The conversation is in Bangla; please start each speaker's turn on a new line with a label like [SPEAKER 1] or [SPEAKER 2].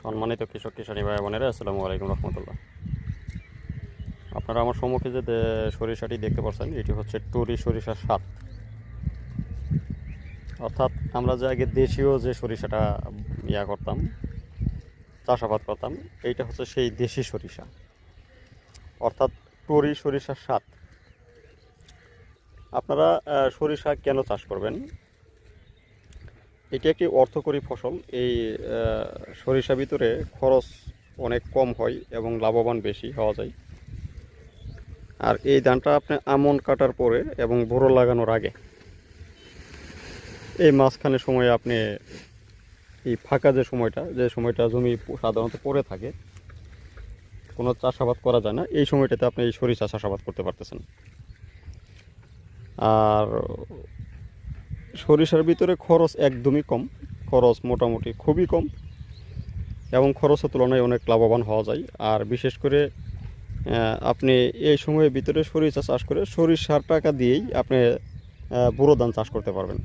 [SPEAKER 1] সম্মানিত কৃষক কিষানী ভাই বোনেরা, আসসালামু আলাইকুম রহমতুল্লাহ। আপনারা আমার সম্মুখে যে সরিষাটি দেখতে পাচ্ছেন, এটি হচ্ছে টুরি সরিষার স্বাদ। অর্থাৎ আমরা যে আগে দেশীয় যে সরিষাটা করতাম, চাষাবাদ করতাম, এইটা হচ্ছে সেই দেশি সরিষা, অর্থাৎ টুরি সরিষার স্বাদ। আপনারা সরিষা কেন চাষ করবেন? এটি একটি অর্থকরী ফসল। এই সরিষা ভিতরে খরচ অনেক কম হয় এবং লাভবান বেশি হওয়া যায়। আর এই ধানটা আপনি আমন কাটার পরে এবং বোরো লাগানোর আগে এই মাঝখানে সময়ে আপনি এই ফাঁকা যে সময়টা জমি সাধারণত পড়ে থাকে, কোনো চাষাবাদ করা যায় না, এই সময়টাতে আপনি এই সরিষা চাষাবাদ করতে পারতেছেন। আর সরিষার ভিতরে খরচ একদমই কম, খরচ মোটামুটি খুবই কম এবং খরচের তুলনায় অনেক লাভবান হওয়া যায়। আর বিশেষ করে আপনি এই সময়ের ভিতরে সরিষা চাষ করে সরিষার টাকা দিয়েই আপনি বোরো ধান চাষ করতে পারবেন।